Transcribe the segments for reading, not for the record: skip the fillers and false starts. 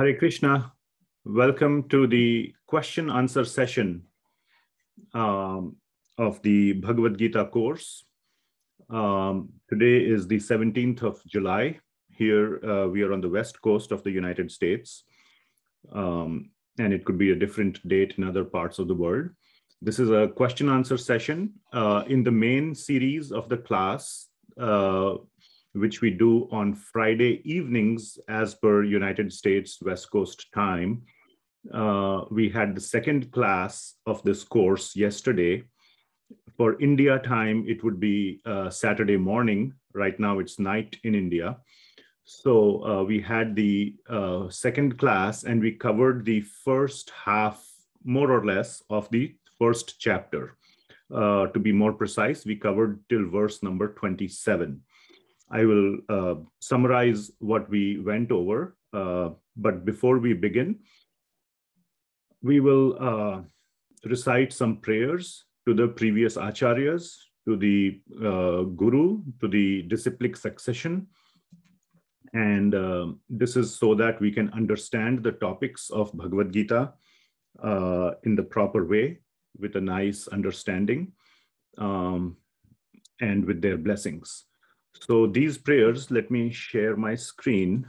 Hare Krishna. Welcome to the question answer session of the Bhagavad Gita course. Today is the 17th of July. Here we are on the west coast of the United States, and it could be a different date in other parts of the world. This is a question answer session in the main series of the class, which we do on Friday evenings as per United States West Coast time. We had the second class of this course yesterday. For India time, it would be Saturday morning. Right now it's night in India. So we had the second class and we covered the first half, more or less, of the first chapter. To be more precise, we covered till verse number 27. I will summarize what we went over, but before we begin, we will recite some prayers to the previous acharyas, to the guru, to the disciplic succession. And this is so that we can understand the topics of Bhagavad Gita in the proper way, with a nice understanding, and with their blessings. So these prayers, let me share my screen.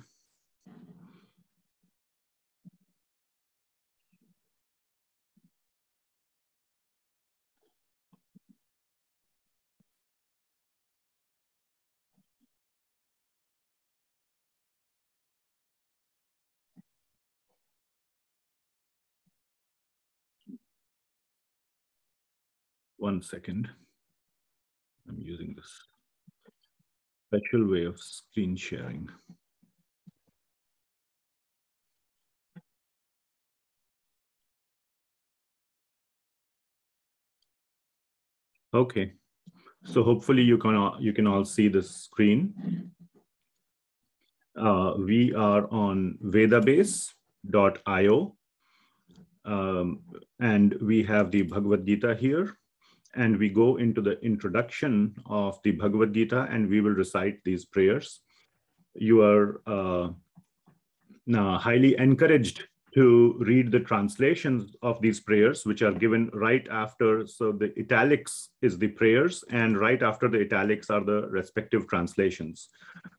One second. I'm using this special way of screen sharing. Okay, so hopefully you can all see the screen. We are on vedabase.io, and we have the Bhagavad Gita here, and we go into the introduction of the Bhagavad Gita and we will recite these prayers. You are now highly encouraged to read the translations of these prayers, which are given right after. So the italics is the prayers, and right after the italics are the respective translations.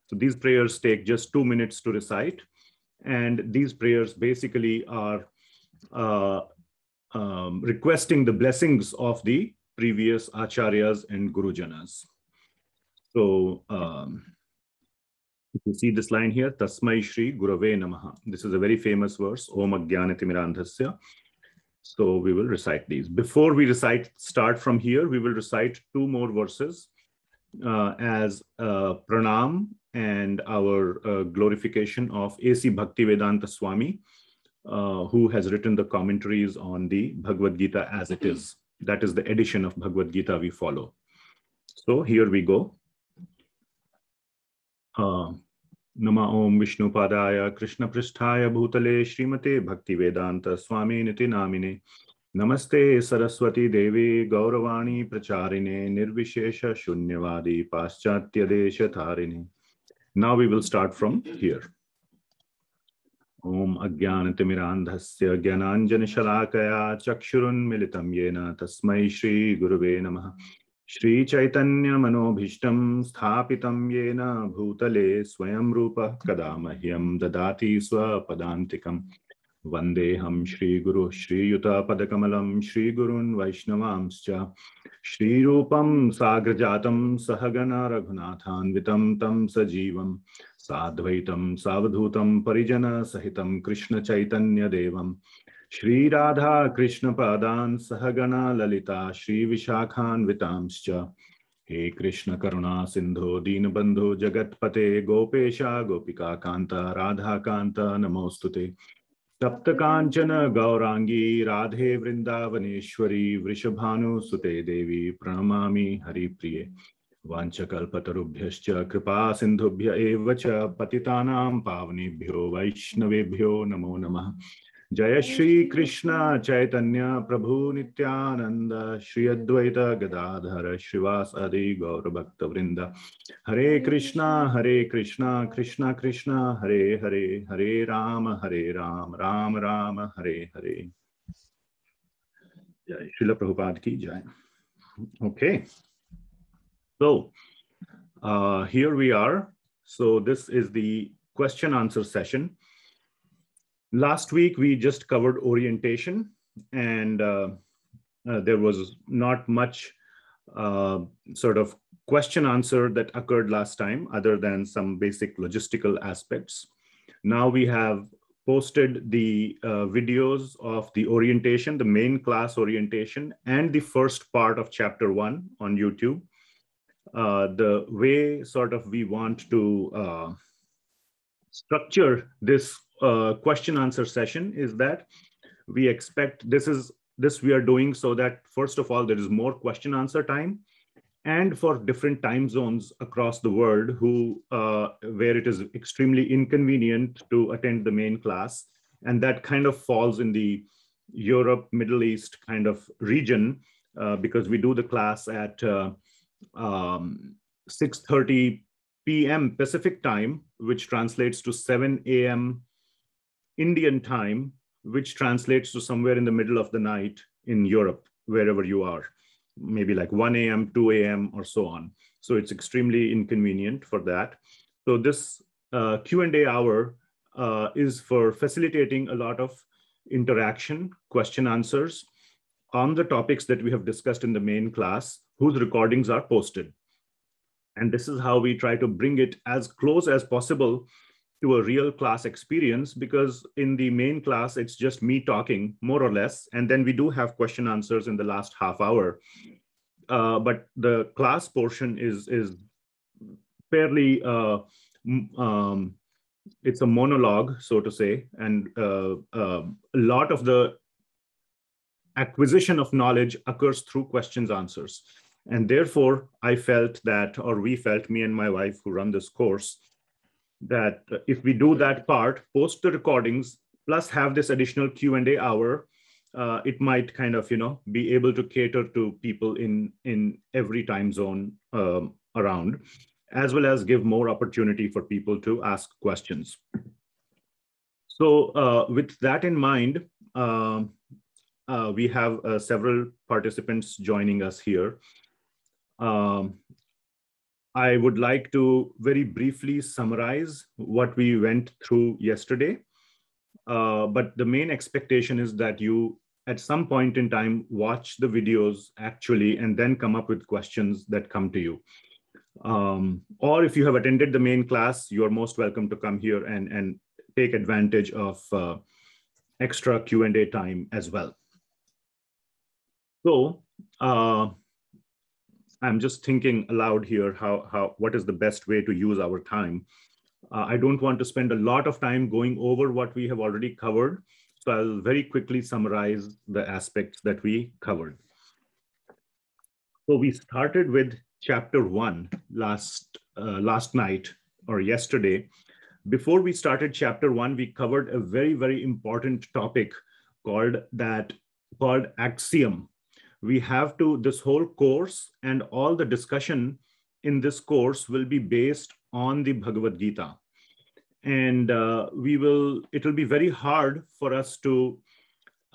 So these prayers take just 2 minutes to recite. And these prayers basically are requesting the blessings of the previous acharyas and gurujanas. So if you see this line here, Tasmai Shri Gurave Namaha. This is a very famous verse, Om Ajnanatimirandhasya. So we will recite these. Before we start from here, we will recite 2 more verses as pranam and our glorification of A.C. Bhaktivedanta Swami, who has written the commentaries on the Bhagavad Gita as it is. That is the edition of Bhagavad Gita we follow. So here we go. Nama Om Vishnu Padaya Krishna Pristhaya Bhutale Srimate Bhaktivedanta Swami Niti Namine Namaste Saraswati Devi Gauravani Pracharine Nirvishesha Shunyavadi Paschatya Desha Tharine. Now we will start from here. Om Ajnanatimirandhasya Jnananjana Shalakaya Chakshurun Militam Yena Tasmai Shri Gurave Namaha. Shri Chaitanya Manobhishtam Sthapitam Yena Bhutale Swayam Rupa Kadamahyam Dadati Swapadantikam Vandeham Shri Guru Shri Yuta Padakamalam Shri Gurun Vaishnavamscha Shri Rupam Sagrajatam Sahagana Raghunathanvitam Tam Sajivam Sadvaitam Savadhutam Parijana Sahitam Krishna Chaitanya Devam Shri Radha Krishna Padan Sahagana Lalita Shri Vishakhan Vitamscha He Krishna Karuna Sindho Deenabandhu Jagatpate Gopesha Gopika Kanta Radha Kanta Namostute Tapta Kanchana Gaurangi Radhe Vrindavaneshwari Vrishabhanu Sute Devi Pranamami Hari Priye Vanchakalpatarubhyascha Kripa Sindhubhya Evacha Patitanam Pavnibhyo Vaishnavebhyo Namo Namah Jaya Shri Krishna Chaitanya Prabhu Nityananda Shri Advaita Gadadhara Shrivas Adi Gaura Bhakta Vrinda Hare Krishna Krishna Krishna Hare Hare Hare Rama Ram Rama Hare Hare. Jai Srila Prabhupada ki Jai. Okay, so here we are. So this is the question answer session. Last week we just covered orientation, and there was not much sort of question answer that occurred last time other than some basic logistical aspects. Now we have posted the videos of the orientation, the main class orientation, and the first part of chapter 1 on YouTube. The way sort of we want to structure this question answer session is that we expect this we are doing so that first of all there is more question answer time, and for different time zones across the world who where it is extremely inconvenient to attend the main class, and that kind of falls in the Europe, Middle East kind of region, because we do the class at 6:30 p.m. Pacific time, which translates to 7 a.m. Indian time, which translates to somewhere in the middle of the night in Europe, wherever you are, maybe like 1 a.m., 2 a.m. or so on. So it's extremely inconvenient for that. So this Q&A hour is for facilitating a lot of interaction, question answers on the topics that we have discussed in the main class, whose recordings are posted. And this is how we try to bring it as close as possible to a real class experience, because in the main class, it's just me talking more or less. And then we do have question answers in the last half hour. But the class portion is fairly, it's a monologue, so to say. And a lot of the acquisition of knowledge occurs through questions answers. And therefore, I felt that, or we felt, me and my wife who run this course, that if we do that part, post the recordings, plus have this additional Q&A hour, it might kind of, be able to cater to people in every time zone around, as well as give more opportunity for people to ask questions. So with that in mind, we have several participants joining us here. I would like to very briefly summarize what we went through yesterday. But the main expectation is that you, at some point in time, watch the videos actually, and then come up with questions that come to you. Or if you have attended the main class, you're most welcome to come here and take advantage of extra Q&A time as well. So, I'm just thinking aloud here what is the best way to use our time. I don't want to spend a lot of time going over what we have already covered, so I'll very quickly summarize the aspects that we covered. So we started with chapter 1 last night or yesterday. Before we started chapter 1, we covered a very, very important topic called axiom. We have to, this whole course and all the discussion in this course will be based on the Bhagavad Gita. And it'll be very hard for us to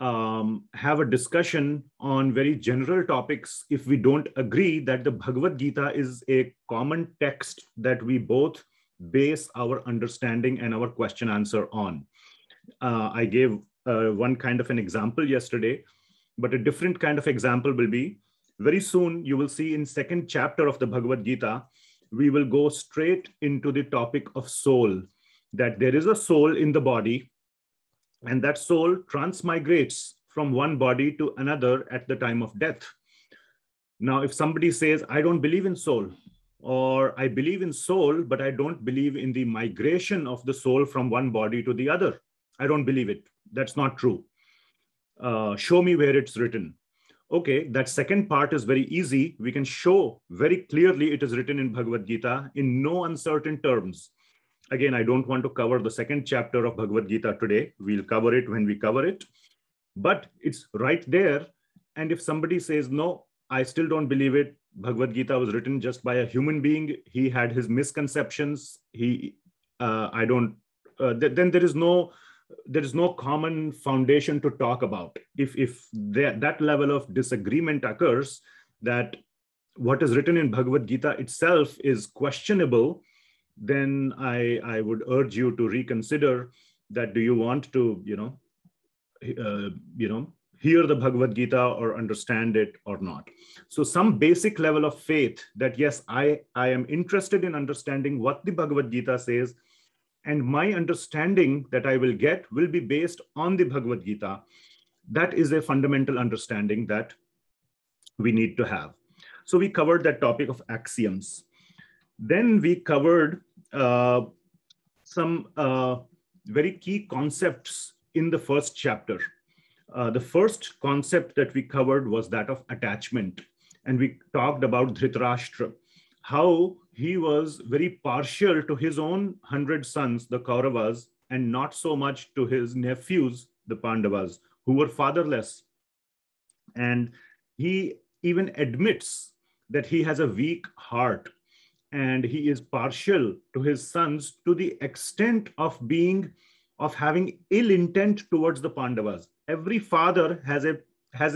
have a discussion on very general topics if we don't agree that the Bhagavad Gita is a common text that we both base our understanding and our question answer on. I gave one kind of an example yesterday, but a different kind of example will be, very soon you will see in second chapter of the Bhagavad Gita, we will go straight into the topic of soul, that there is a soul in the body, and that soul transmigrates from one body to another at the time of death. Now, if somebody says, I don't believe in soul, or I believe in soul, but I don't believe in the migration of the soul from one body to the other, I don't believe it. That's not true. Show me where it's written. Okay, that second part is very easy. We can show very clearly it is written in Bhagavad Gita in no uncertain terms. Again, I don't want to cover the second chapter of Bhagavad Gita today. We'll cover it when we cover it. But it's right there. And if somebody says, no, I still don't believe it, Bhagavad Gita was written just by a human being, he had his misconceptions, then there is no common foundation to talk about. If that level of disagreement occurs, that what is written in Bhagavad Gita itself is questionable, then I would urge you to reconsider that. Do you want to, hear the Bhagavad Gita or understand it or not? So some basic level of faith that, yes, I am interested in understanding what the Bhagavad Gita says, and my understanding that I will get will be based on the Bhagavad Gita. That is a fundamental understanding that we need to have. So we covered that topic of axioms. Then we covered some very key concepts in the first chapter. The first concept that we covered was that of attachment. And we talked about Dhritarashtra, how he was very partial to his own 100 sons, the Kauravas, and not so much to his nephews, the Pandavas, who were fatherless. And he even admits that he has a weak heart, and he is partial to his sons to the extent of having ill intent towards the Pandavas. Every father has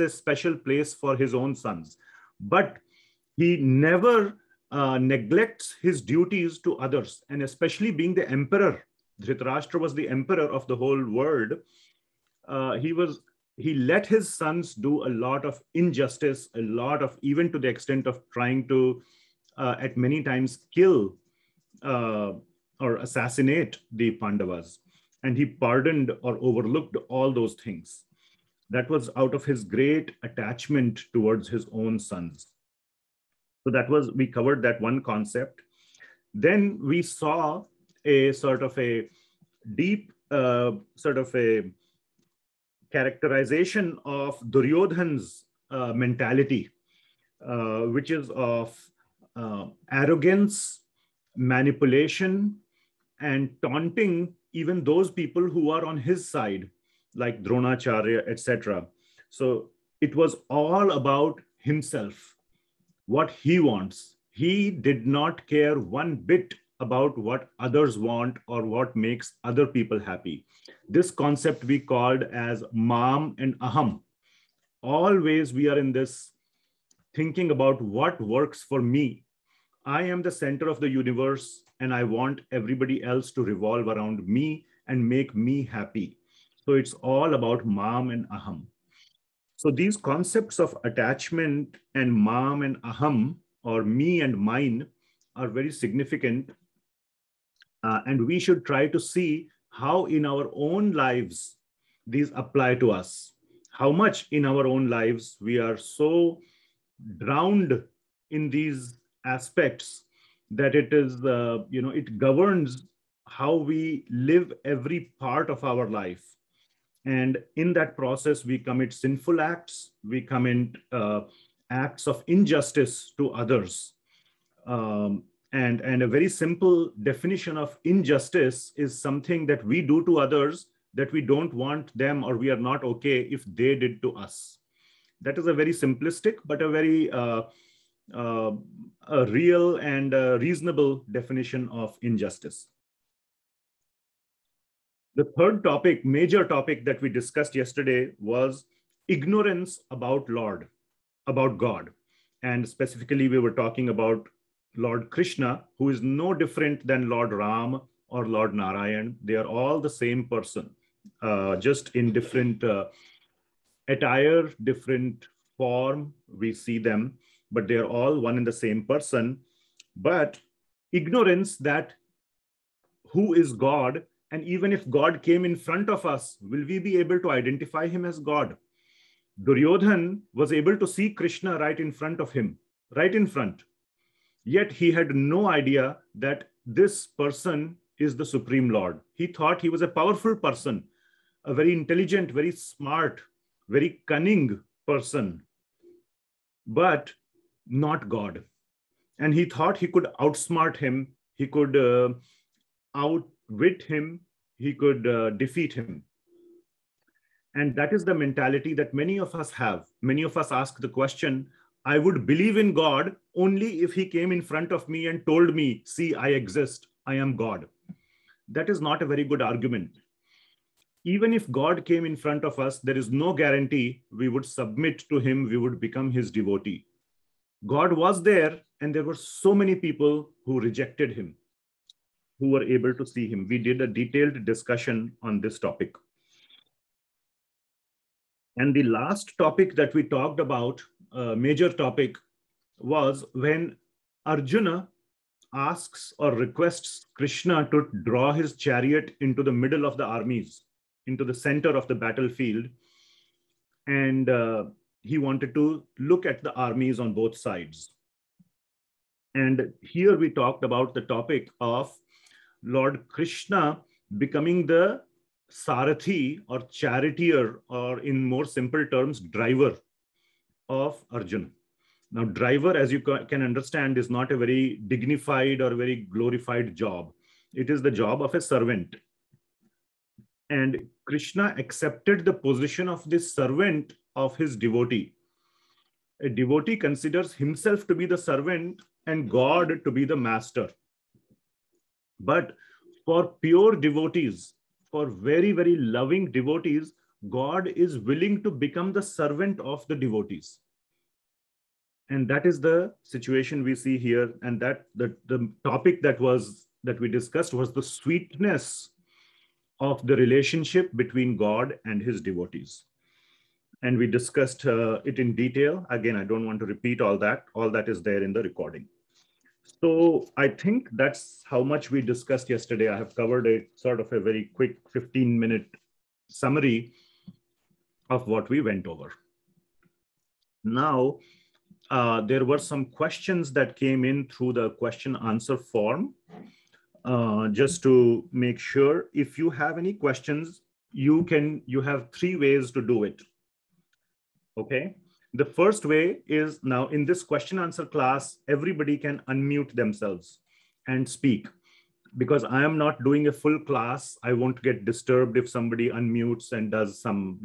a special place for his own sons, but he never neglects his duties to others, and especially being the emperor. Dhritarashtra was the emperor of the whole world. He let his sons do a lot of injustice, even to the extent of trying to at many times kill or assassinate the Pandavas. And he pardoned or overlooked all those things. That was out of his great attachment towards his own sons. So we covered that one concept. Then we saw a sort of a deep sort of a characterization of Duryodhan's mentality, which is of arrogance, manipulation, and taunting even those people who are on his side, like Dronacharya, etc. So it was all about himself, what he wants. He did not care one bit about what others want or what makes other people happy. This concept we called as Mam and Aham. Always we are in this thinking about what works for me. I am the center of the universe, and I want everybody else to revolve around me and make me happy. So it's all about Mam and Aham. So these concepts of attachment and Mam and Aham, or me and mine, are very significant. And we should try to see how in our own lives these apply to us. How much in our own lives we are so drowned in these aspects that it is, it governs how we live every part of our life. And in that process, we commit sinful acts, we commit acts of injustice to others. And a very simple definition of injustice is something that we do to others that we don't want them, or we are not okay if they did to us. That is a very simplistic, but a very a real and reasonable definition of injustice. The third topic, major topic that we discussed yesterday, was ignorance about God. And specifically, we were talking about Lord Krishna, who is no different than Lord Ram or Lord Narayan. They are all the same person, just in different attire, different form, we see them, but they're all one and the same person. But ignorance that who is God, and even if God came in front of us, will we be able to identify him as God? Duryodhan was able to see Krishna right in front of him, right in front. Yet he had no idea that this person is the Supreme Lord. He thought he was a powerful person, a very intelligent, very smart, very cunning person, but not God. And he thought he could outsmart him. He could outwit him, he could defeat him. And that is the mentality that many of us have. Many of us ask the question, I would believe in God only if he came in front of me and told me, see, I exist, I am God. That is not a very good argument. Even if God came in front of us, there is no guarantee we would submit to him, we would become his devotee. God was there, and there were so many people who rejected him, who were able to see him. We did a detailed discussion on this topic. And the last topic that we talked about, major topic, was when Arjuna asks or requests Krishna to draw his chariot into the middle of the armies, into the center of the battlefield. And he wanted to look at the armies on both sides. And here we talked about the topic of Lord Krishna becoming the Sarathi or charioteer, or in more simple terms, driver of Arjuna. Now, driver, as you can understand, is not a very dignified or very glorified job. It is the job of a servant. And Krishna accepted the position of this servant of his devotee. A devotee considers himself to be the servant and God to be the master. But for pure devotees, for very, very loving devotees, God is willing to become the servant of the devotees. And that is the situation we see here. And that the topic that we discussed was the sweetness of the relationship between God and his devotees. And we discussed it in detail. Again, I don't want to repeat all that. All that is there in the recording. So I think that's how much we discussed yesterday. I have covered a sort of a very quick 15-minute summary of what we went over. Now, there were some questions that came in through the question answer form. Just to make sure, if you have any questions, you have 3 ways to do it. Okay. The first way is, now in this question answer class, everybody can unmute themselves and speak. Because I am not doing a full class, I won't get disturbed if somebody unmutes and does some,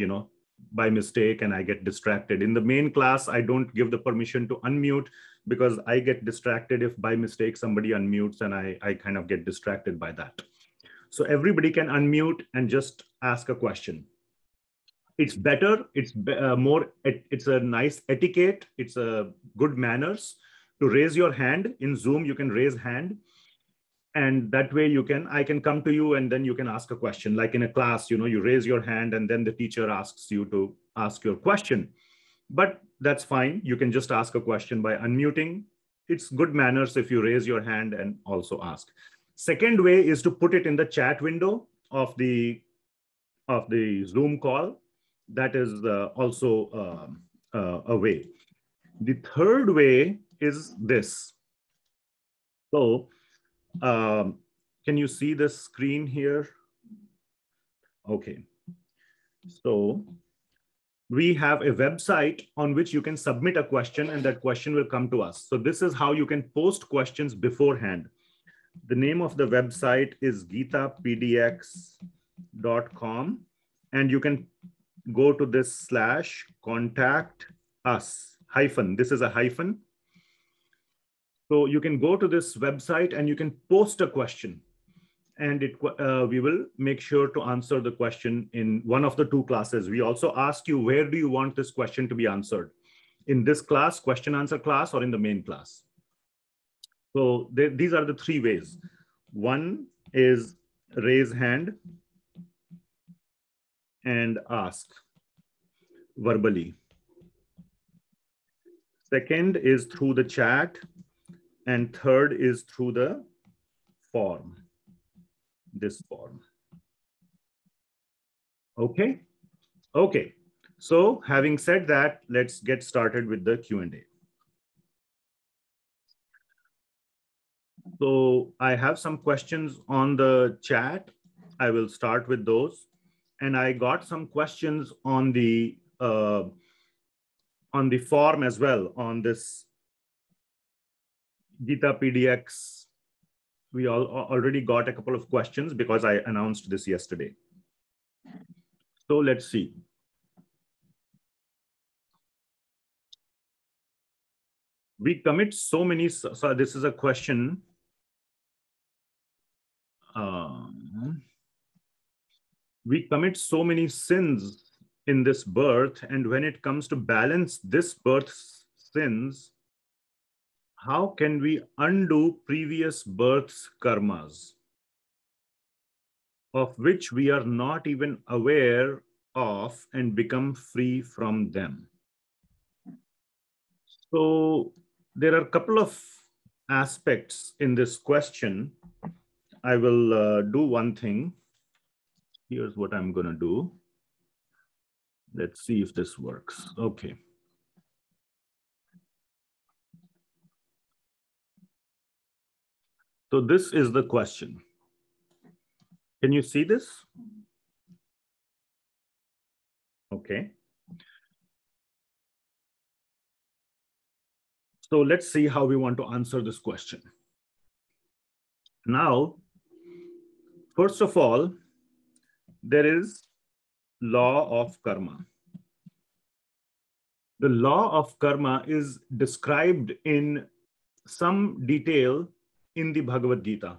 by mistake, and I get distracted. In the main class, I don't give the permission to unmute because I get distracted if by mistake somebody unmutes, and I kind of get distracted by that. So everybody can unmute and just ask a question. It's better, it's a nice etiquette, it's a good manners to raise your hand. In Zoom, you can raise hand. And that way I can come to you and then you can ask a question. Like in a class, you raise your hand and then the teacher asks you to ask your question. But that's fine. You can just ask a question by unmuting. It's good manners if you raise your hand and also ask. Second way is to put it in the chat window of the Zoom call. That is also a way. The third way is this. So, can you see the screen here? Okay. So we have a website on which you can submit a question and that question will come to us. So this is how you can post questions beforehand. The name of the website is gitapdx.com, and you can go to this /contact us hyphen. This is a hyphen. So you can go to this website and you can post a question, and we will make sure to answer the question in one of the 2 classes. We also ask you, where do you want this question to be answered? In this class, question answer class, or in the main class? So these are the 3 ways. One is raise hand and ask verbally. Second is through the chat. And third is through the form, this form. Okay. Okay. So having said that, let's get started with the Q&A. So I have some questions on the chat. I will start with those. And I got some questions on the form as well, on this Gita PDX We already got a couple of questions because I announced this yesterday. So let's see. We commit so many, so this is a question. We commit so many sins in this birth, and when it comes to balance this birth's sins, how can we undo previous birth's karmas, of which we are not even aware of, and become free from them? So there are a couple of aspects in this question. I will do one thing. Here's what I'm going to do. Let's see if this works. Okay. So this is the question. Can you see this? Okay. So let's see how we want to answer this question. Now, first of all, there is law of karma. The law of karma is described in some detail in the Bhagavad Gita.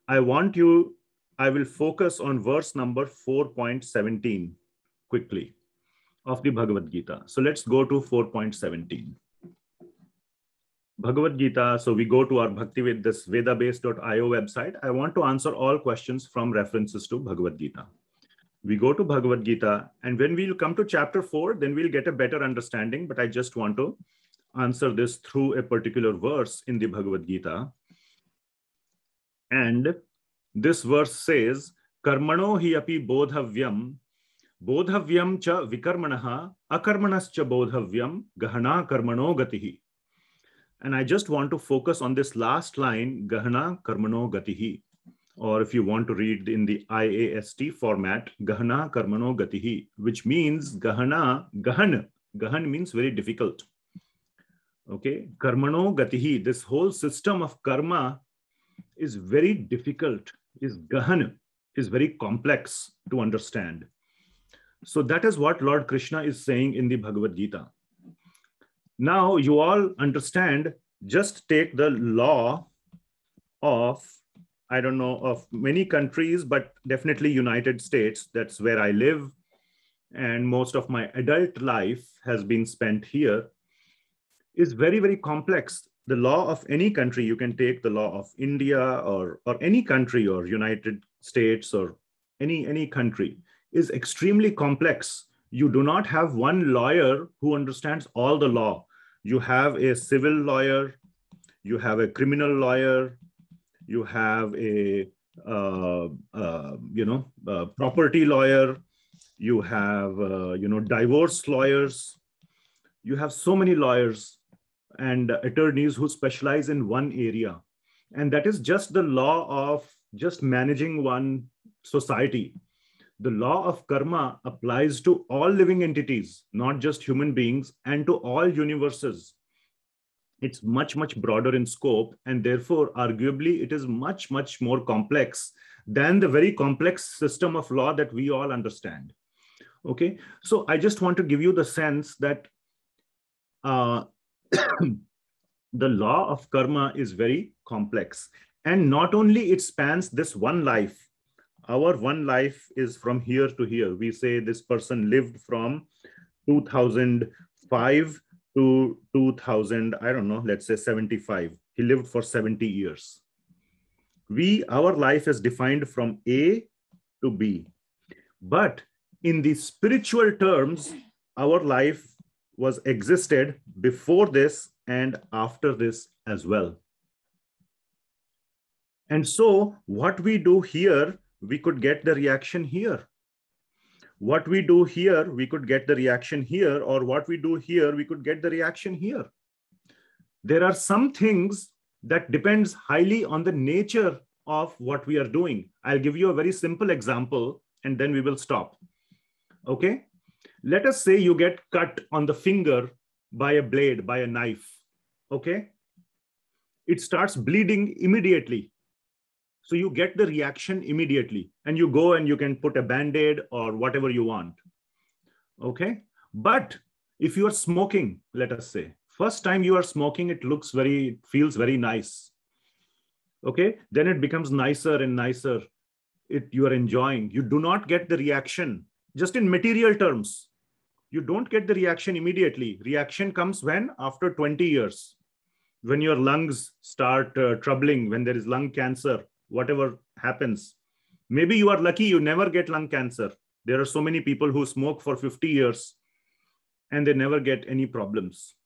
I will focus on verse number 4.17 quickly of the Bhagavad Gita. So let's go to 4.17. Bhagavad Gita. So we go to our Bhaktivedanta, this vedabase.io website. I want to answer all questions from references to Bhagavad Gita. We go to Bhagavad Gita, and when we'll come to chapter 4, then we'll get a better understanding. But I just want to answer this through a particular verse in the Bhagavad Gita. And this verse says, Karmano hi api bodhavyam, bodhavyam cha vikarmanaha, akarmanascha bodhavyam, gahana karmano gatihi. And I just want to focus on this last line, Gahana Karmano Gatihi. Or if you want to read in the IAST format, Gahana Karmano Gatihi, which means Gahan means very difficult. Okay, Karmano Gatihi, this whole system of karma is very difficult, is Gahan, is very complex to understand. So that is what Lord Krishna is saying in the Bhagavad Gita. Now you all understand, just take the law of, I don't know, of many countries, but definitely United States. That's where I live. And most of my adult life has been spent here. Is very, very complex. The law of any country, you can take the law of India or any country, or United States, or any country, is extremely complex. You do not have one lawyer who understands all the law. You have a civil lawyer, you have a criminal lawyer, you have a property lawyer, you have divorce lawyers. You have so many lawyers and attorneys who specialize in one area, and that is just the law of just managing one society. The law of karma applies to all living entities, not just human beings, and to all universes. It's much, much broader in scope, and therefore, arguably, it is much, much more complex than the very complex system of law that we all understand. Okay, so I just want to give you the sense that the law of karma is very complex. And not only it spans this one life. Our one life is from here to here. We say this person lived from 2005 to 2000, I don't know, let's say 75. He lived for 70 years. Our life is defined from A to B. But in the spiritual terms, our life was existed before this and after this as well. And so what we do here, we could get the reaction here. What we do here, we could get the reaction here, or what we do here, we could get the reaction here. There are some things that depends highly on the nature of what we are doing. I'll give you a very simple example, and then we will stop. Okay? Let us say you get cut on the finger by a blade, by a knife. Okay? It starts bleeding immediately. So you get the reaction immediately, and you go and you can put a band-aid or whatever you want. Okay. But if you are smoking, let us say, first time you are smoking, it feels very nice. Okay. Then it becomes nicer and nicer. You are enjoying. You do not get the reaction just in material terms. You don't get the reaction immediately. Reaction comes when? After 20 years. When your lungs start troubling, when there is lung cancer, whatever happens. Maybe you are lucky, you never get lung cancer. There are so many people who smoke for 50 years and they never get any problems.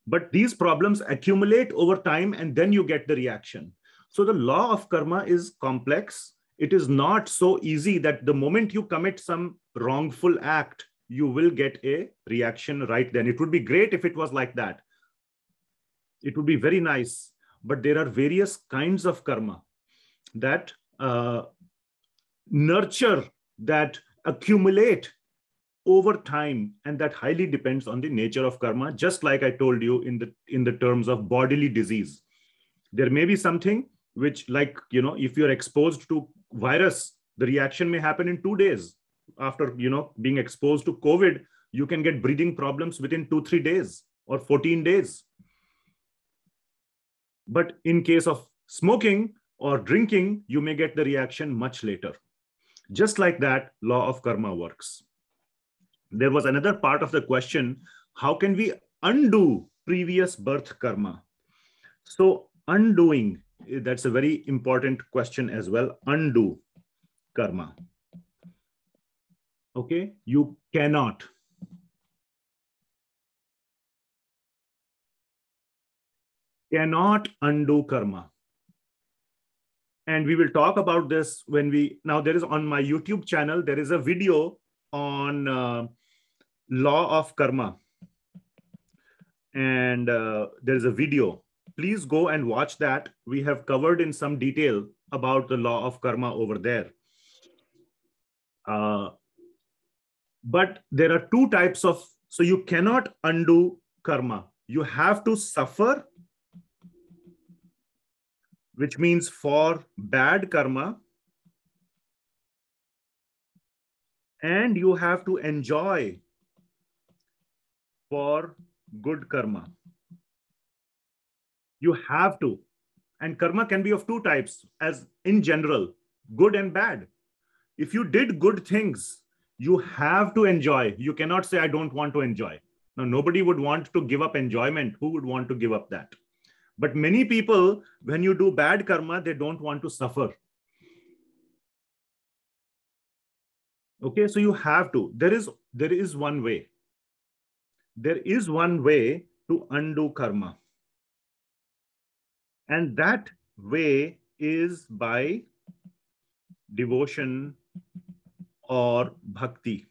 But these problems accumulate over time and then you get the reaction. So the law of karma is complex. It is not so easy that the moment you commit some wrongful act, you will get a reaction right then. It would be great if it was like that. It would be very nice. But there are various kinds of karma that nurture, that accumulate over time, and that highly depends on the nature of karma, just like I told you in the terms of bodily disease. There may be something which, like, if you're exposed to virus, the reaction may happen in 2 days. After, being exposed to COVID, you can get breathing problems within 2-3 days or 14 days. But in case of smoking or drinking, you may get the reaction much later. Just like that, law of karma works. There was another part of the question, how can we undo previous birth karma? So undoing, that's a very important question as well. Undo karma. Okay, you cannot. Cannot undo karma. And we will talk about this now there is on my YouTube channel, there is a video on law of karma. And there is a video. Please go and watch that. We have covered in some detail about the law of karma over there. But there are two types of, so you cannot undo karma. You have to suffer, which means for bad karma, and you have to enjoy for good karma. You have to. And karma can be of two types, as in general, good and bad. If you did good things, you have to enjoy. You cannot say, I don't want to enjoy. Now, nobody would want to give up enjoyment. Who would want to give up that? But many people, when you do bad karma, they don't want to suffer. Okay, so you have to. There is one way. There is one way to undo karma. And that way is by devotion or bhakti.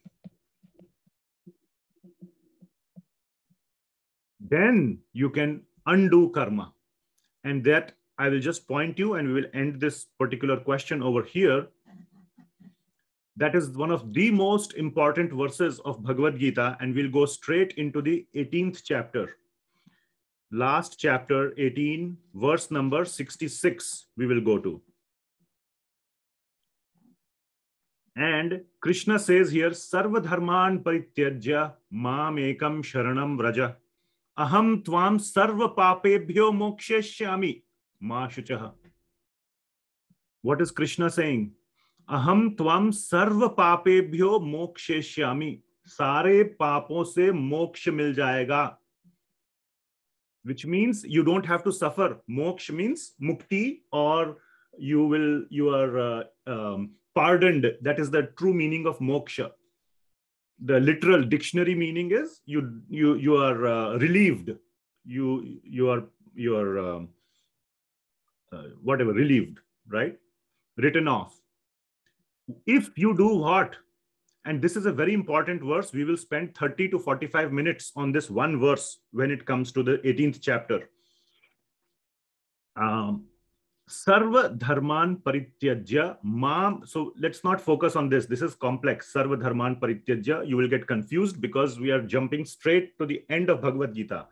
Then you can undo karma. And that I will just point you, and we will end this particular question over here. That is one of the most important verses of Bhagavad Gita, and we'll go straight into the 18th chapter. Last chapter, 18, verse number 66, we will go to. And Krishna says here, Sarva dharman parityajya mam ekam sharanam vraja. Aham tvam sarva papebhyo moksheshyami ma shuchaha. What is Krishna saying? Aham tvam sarva papebhyo moksheshyami. Sare papon se moksha mil jayega. Which means you don't have to suffer. Moksha means mukti, or you are pardoned. That is the true meaning of moksha. The literal dictionary meaning is you are relieved. You are whatever, relieved, right? Written off. If you do what? And this is a very important verse. We will spend 30 to 45 minutes on this one verse when it comes to the 18th chapter. Sarva dharman parityajya mam. So let's not focus on this. This is complex. Sarva dharman parityajya. You will get confused because we are jumping straight to the end of Bhagavad Gita.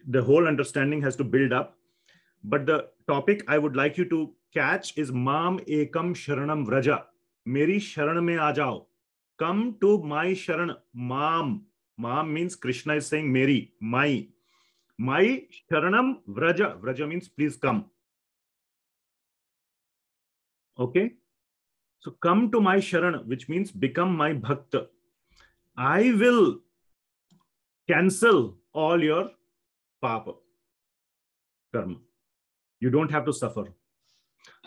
The whole understanding has to build up. But the topic I would like you to catch is Mam Ekam Sharanam Vraja. Meri Sharan mein aa jao. Come to my Sharan. Mam. Mam means Krishna is saying Mary, my. My Sharanam Vraja. Vraja means please come. Okay. So come to my Sharan, which means become my Bhakta. I will cancel all your papa, karma. You don't have to suffer.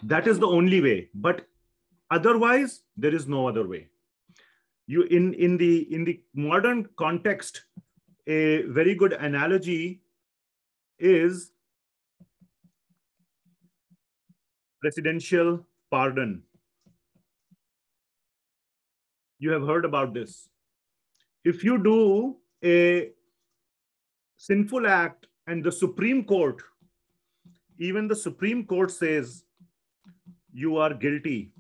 That is the only way. But otherwise, there is no other way. You in the modern context, a very good analogy is presidential pardon. You have heard about this. If you do a sinful act and the Supreme Court, even the Supreme Court says you are guilty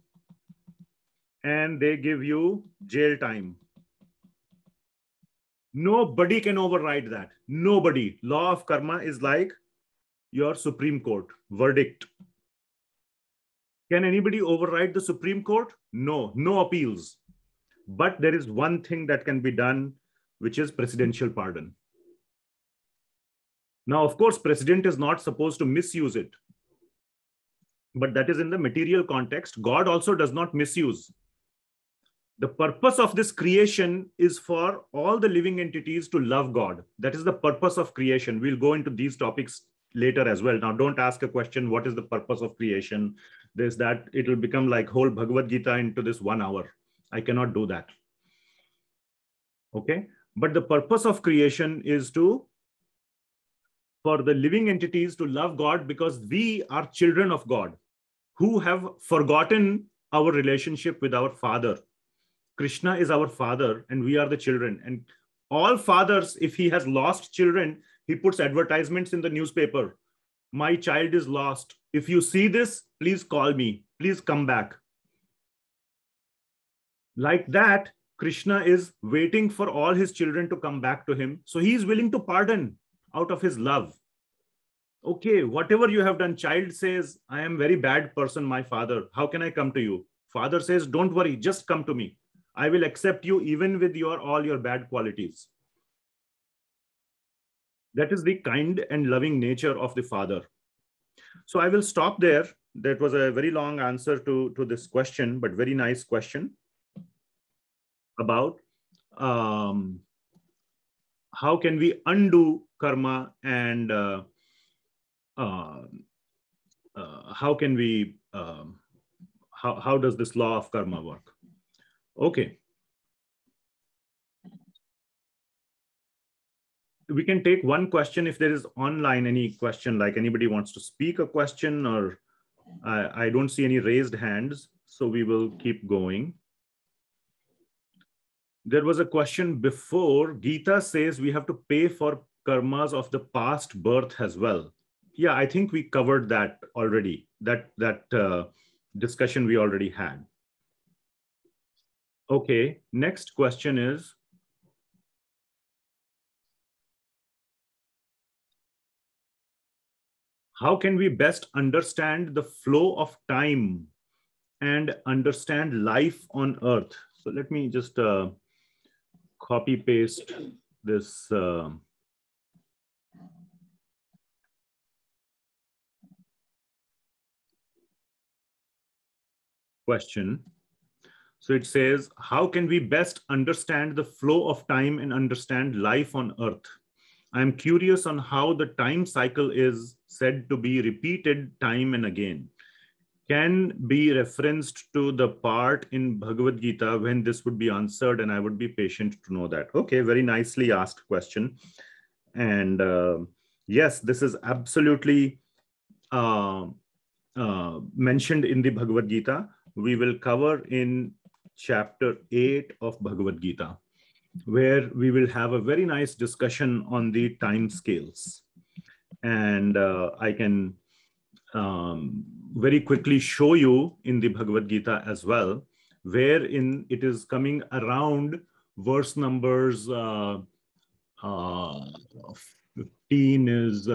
and they give you jail time, nobody can override that. Nobody. Law of karma is like your Supreme Court verdict. Can anybody override the Supreme Court? No, no appeals. But there is one thing that can be done, which is presidential pardon. Now, of course, president is not supposed to misuse it. But that is in the material context. God also does not misuse. The purpose of this creation is for all the living entities to love God. That is the purpose of creation. We'll go into these topics later as well. Now, don't ask a question, what is the purpose of creation? There's that, it will become like whole Bhagavad Gita into this 1 hour. I cannot do that. Okay. But the purpose of creation is for the living entities to love God, because we are children of God who have forgotten our relationship with our Father. Krishna is our father and we are the children. And all fathers, if he has lost children, he puts advertisements in the newspaper. My child is lost. If you see this, please call me. Please come back. Like that, Krishna is waiting for all his children to come back to him. So he is willing to pardon out of his love. Okay, whatever you have done, child says, I am a very bad person, my father. How can I come to you? Father says, don't worry, just come to me. I will accept you even with all your bad qualities. That is the kind and loving nature of the Father. So I will stop there. That was a very long answer to this question, but very nice question about how can we undo karma, and how can we, how does this law of karma work? Okay. We can take one question if there is online any question, like anybody wants to speak a question, or I don't see any raised hands, so we will keep going. There was a question before. Gita says we have to pay for karmas of the past birth as well. Yeah, I think we covered that already. That discussion we already had. Okay, next question is, how can we best understand the flow of time and understand life on earth? So let me just copy paste this question. So it says, how can we best understand the flow of time and understand life on earth? I'm curious on how the time cycle is said to be repeated time and again. Can be referenced to the part in Bhagavad Gita when this would be answered, and I would be patient to know that. Okay, very nicely asked question. And yes, this is absolutely mentioned in the Bhagavad Gita. We will cover in chapter 8 of Bhagavad Gita, where we will have a very nice discussion on the time scales. And I can very quickly show you in the Bhagavad Gita as well, wherein it is coming around verse numbers 15 is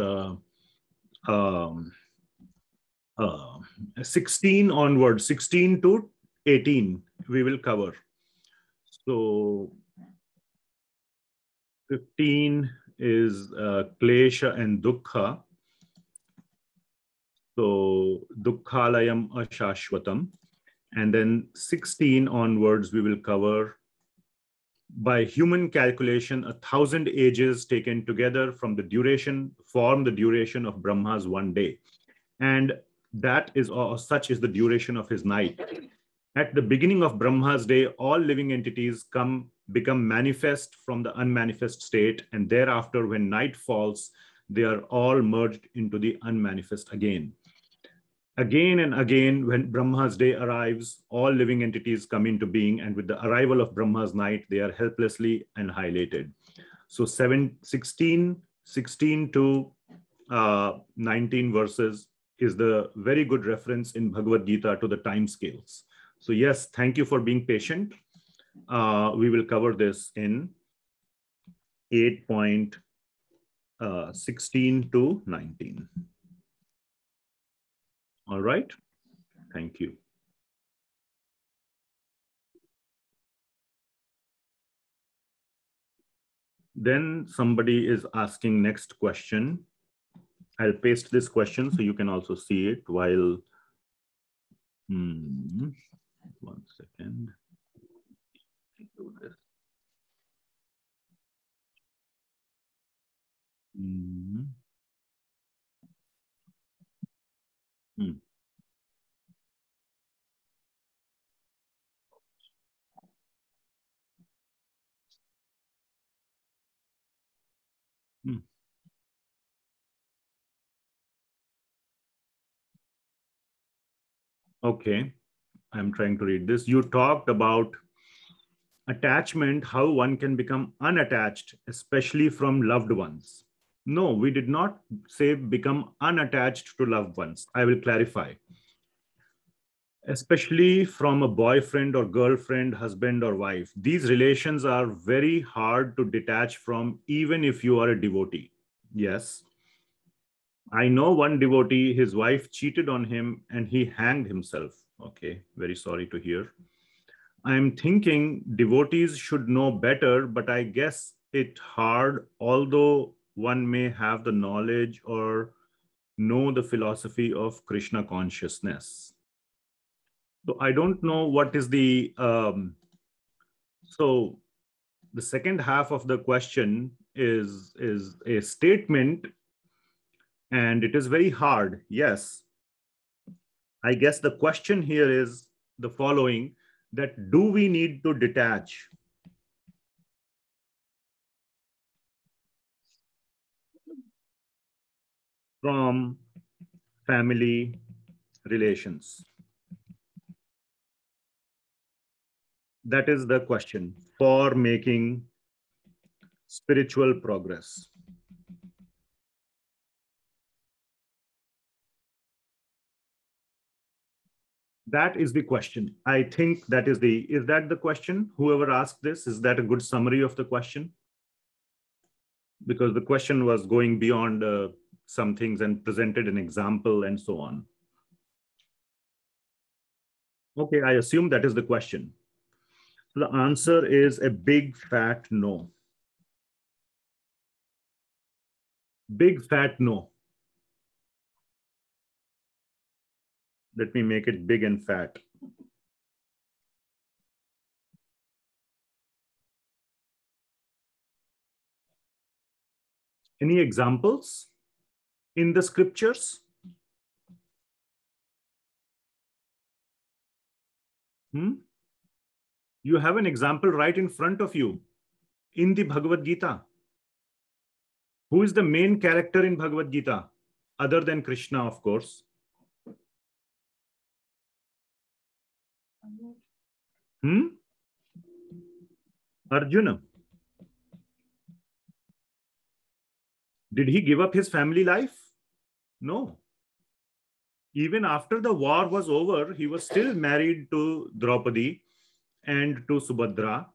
uh, 16 onward, 16 to 18, we will cover. So 15 is Klesha and Dukkha. So Dukkhalayam Ashashvatam. And then 16 onwards, we will cover, by human calculation, 1,000 ages taken together from the duration, form the duration of Brahma's one day. And that is, or such is the duration of his night. At the beginning of Brahma's day, all living entities become manifest from the unmanifest state. And thereafter, when night falls, they are all merged into the unmanifest again. Again and again, when Brahma's day arrives, all living entities come into being, and with the arrival of Brahma's night, they are helplessly annihilated. So 16 to 19 verses is the very good reference in Bhagavad Gita to the time scales. So yes, thank you for being patient. We will cover this in 8.16 to 19. All right, thank you. Then somebody is asking next question. I'll paste this question so you can also see it while, 1 second. Do this. Okay, I'm trying to read this. You talked about attachment, how one can become unattached, especially from loved ones. No, we did not say become unattached to loved ones. I will clarify. Especially from a boyfriend or girlfriend, husband or wife. These relations are very hard to detach from, even if you are a devotee. Yes. I know one devotee, his wife cheated on him and he hanged himself. Okay, very sorry to hear. I'm thinking devotees should know better, but I guess it's hard, although one may have the knowledge or know the philosophy of Krishna consciousness. So I don't know what is the, so the second half of the question is a statement, and it is very hard. Yes. I guess the question here is the following, that do we need to detach from family relations? That is the question for making spiritual progress. That is the question. I think that is that the question? Whoever asked this, is that a good summary of the question? Because the question was going beyond some things and presented an example and so on. Okay, I assume that is the question. The answer is a big fat no. Big fat no. Let me make it big and fat. Any examples in the scriptures? You have an example right in front of you in the Bhagavad Gita. Who is the main character in Bhagavad Gita? Other than Krishna, of course. Arjuna. Did he give up his family life? No. Even after the war was over, he was still married to Draupadi and to Subhadra.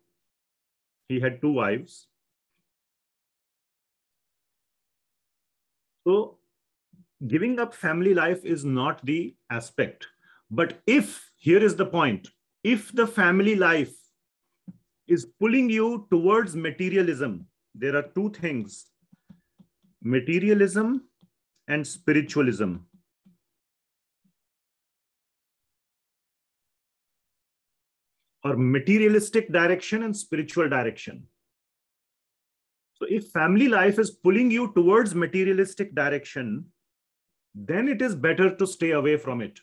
He had 2 wives. So Giving up family life is not the aspect. But if, here is the point, if the family life is pulling you towards materialism, there are two things: materialism and spiritualism. Or materialistic direction and spiritual direction. So if family life is pulling you towards materialistic direction, then it is better to stay away from it.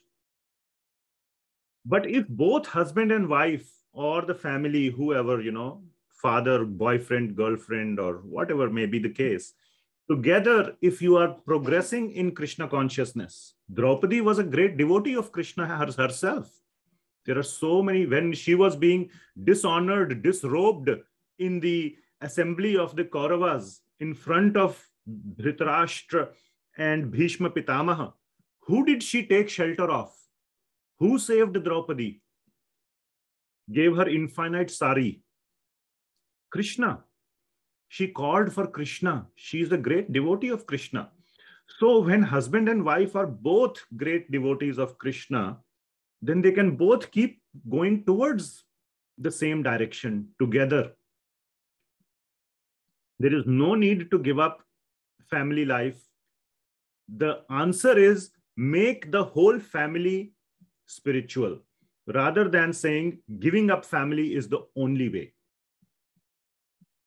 But if both husband and wife or the family, whoever, father, boyfriend, girlfriend, or whatever may be the case, together, if you are progressing in Krishna consciousness, Draupadi was a great devotee of Krishna herself. There are so many, when she was being dishonored, disrobed in the assembly of the Kauravas in front of Dhritarashtra and Bhishma Pitamaha, who did she take shelter of? Who saved Draupadi? Gave her infinite sari? Krishna. She called for Krishna. She is a great devotee of Krishna. So when husband and wife are both great devotees of Krishna, then they can both keep going towards the same direction together. There is no need to give up family life. The answer is make the whole family spiritual, rather than saying giving up family is the only way.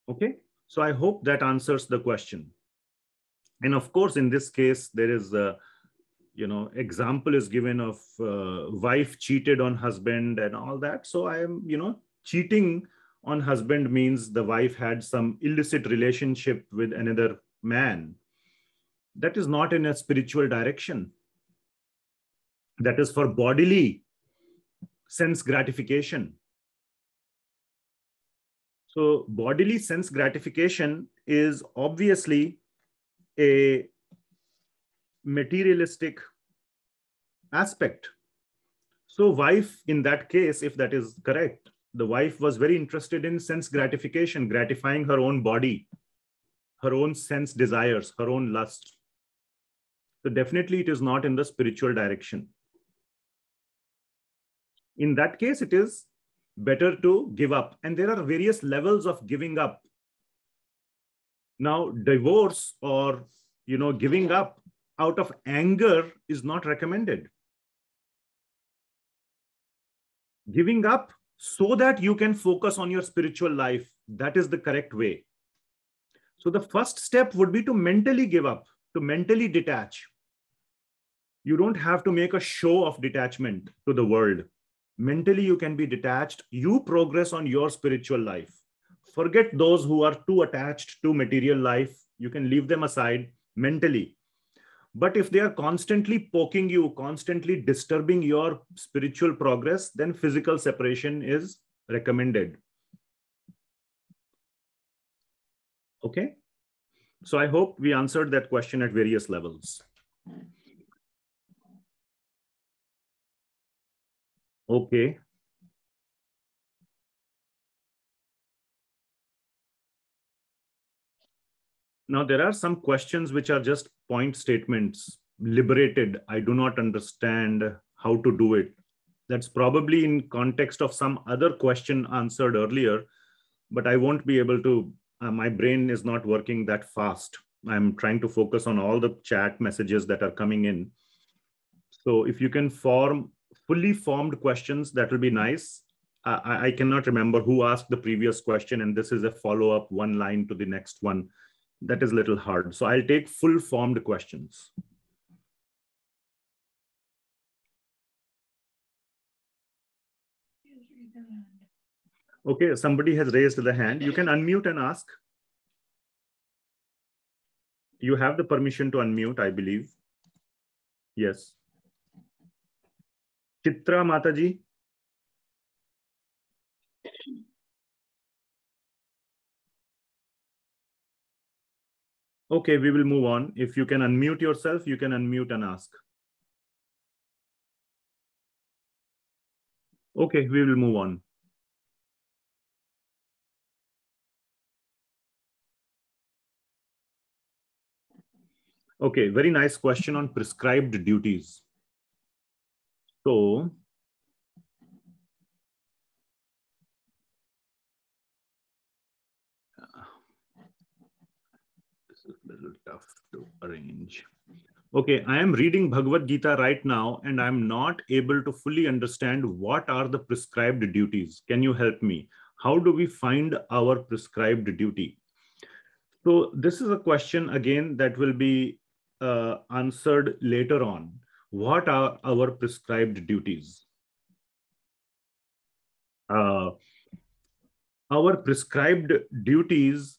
Okay, so I hope that answers the question. And of course, in this case, there is a, example is given of wife cheated on husband and all that. So I am, cheating on husband means the wife had some illicit relationship with another man. That is not in a spiritual direction. That is for bodily sense gratification. So bodily sense gratification is obviously a materialistic aspect. So wife, in that case, if that is correct, the wife was very interested in sense gratification, gratifying her own body, her own sense desires, her own lust. So definitely it is not in the spiritual direction. In that case, it is better to give up. And there are various levels of giving up. Now, divorce or, giving up out of anger is not recommended. Giving up so that you can focus on your spiritual life, that is the correct way. So the first step would be to mentally give up, to mentally detach. You don't have to make a show of detachment to the world. Mentally, you can be detached. You progress on your spiritual life. Forget those who are too attached to material life. You can leave them aside mentally. But if they are constantly poking you, constantly disturbing your spiritual progress, then physical separation is recommended. Okay? So I hope we answered that question at various levels. Okay. Now, there are some questions which are just point statements, liberated. I do not understand how to do it. That's probably in context of some other question answered earlier, but I won't be able to, my brain is not working that fast. I'm trying to focus on all the chat messages that are coming in. So if you can form fully formed questions, that will be nice. I cannot remember who asked the previous question, and this is a follow-up one line to the next one. That is a little hard. So I'll take full formed questions. Okay, somebody has raised the hand. You can unmute and ask. You have the permission to unmute, I believe. Yes. Chitra Mataji. Okay, we will move on. If you can unmute yourself, you can unmute and ask. Okay, we will move on. Okay, very nice question on prescribed duties. So, this is a little tough to arrange. Okay, I am reading Bhagavad Gita right now, and I'm not able to fully understand what are the prescribed duties. Can you help me? How do we find our prescribed duty? So this is a question again that will be answered later on. What are our prescribed duties? Our prescribed duties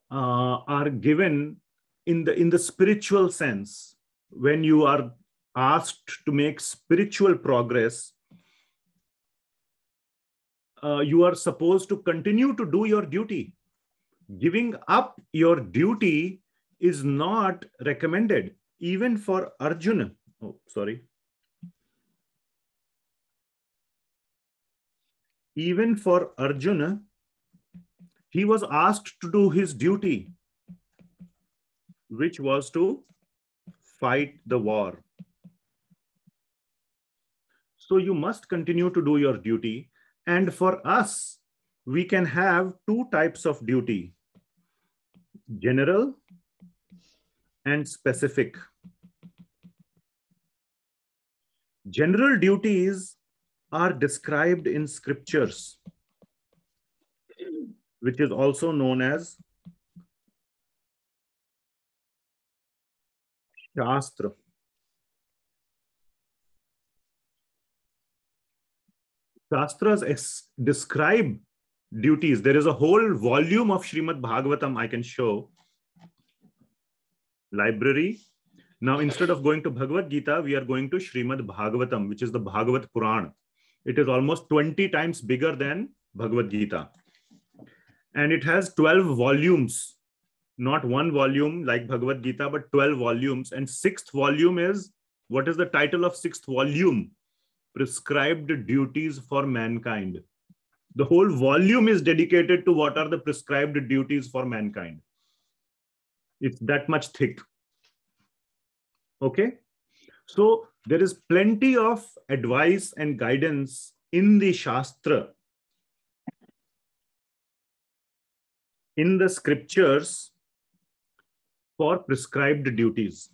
are given in the spiritual sense. When you are asked to make spiritual progress, you are supposed to continue to do your duty. Giving up your duty is not recommended, even for Arjuna. Oh, sorry. Even for Arjuna, he was asked to do his duty, which was to fight the war. So you must continue to do your duty. And for us, we can have two types of duty: general and specific. General duties are described in scriptures, which is also known as Shastra. Shastras describe duties. There is a whole volume of Srimad Bhagavatam I can show. Library. Now, instead of going to Bhagavad Gita, we are going to Srimad Bhagavatam, which is the Bhagavat Puran. It is almost 20 times bigger than Bhagavad Gita. And it has 12 volumes, not one volume like Bhagavad Gita, but 12 volumes. And sixth volume is, what is the title of sixth volume? Prescribed duties for mankind. The whole volume is dedicated to what are the prescribed duties for mankind. It's that much thick. Okay. So there is plenty of advice and guidance in the Shastra, in the scriptures, for prescribed duties.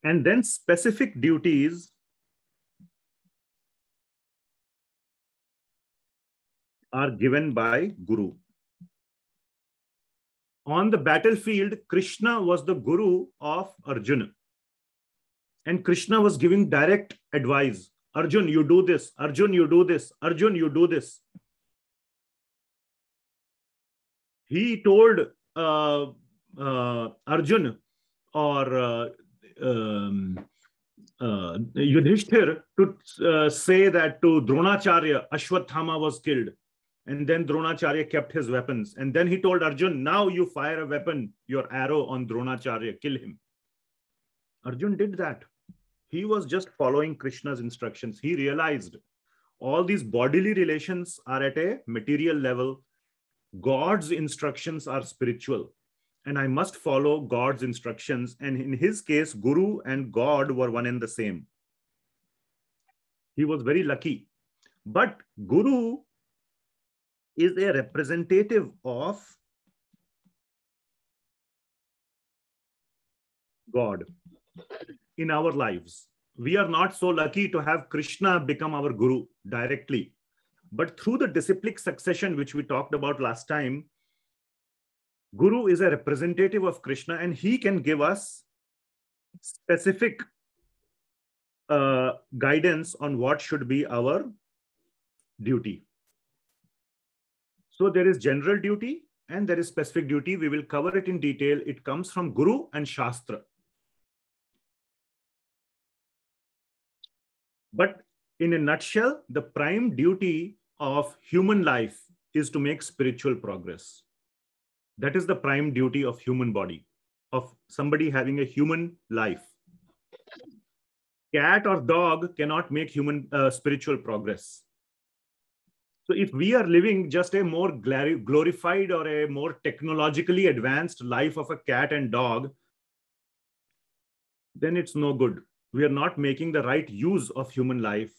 And then specific duties are given by Guru. On the battlefield, Krishna was the Guru of Arjuna. And Krishna was giving direct advice. Arjun, you do this. Arjun, you do this. Arjun, you do this. He told Arjun or Yudhishthir to say that to Dronacharya, Ashwathama was killed. And then Dronacharya kept his weapons. And then he told Arjun, now you fire a weapon, your arrow on Dronacharya, kill him. Arjun did that. He was just following Krishna's instructions. He realized all these bodily relations are at a material level. God's instructions are spiritual. And I must follow God's instructions. And in his case, Guru and God were one and the same. He was very lucky. But Guru is a representative of God in our lives. We are not so lucky to have Krishna become our Guru directly. But through the disciplic succession, which we talked about last time, Guru is a representative of Krishna, and he can give us specific guidance on what should be our duty. So there is general duty and there is specific duty. We will cover it in detail. It comes from Guru and Shastra. But in a nutshell, the prime duty of human life is to make spiritual progress. That is the prime duty of human body, of somebody having a human life. Cat or dog cannot make human spiritual progress. So if we are living just a more glorified or a more technologically advanced life of a cat and dog, then it's no good. We are not making the right use of human life.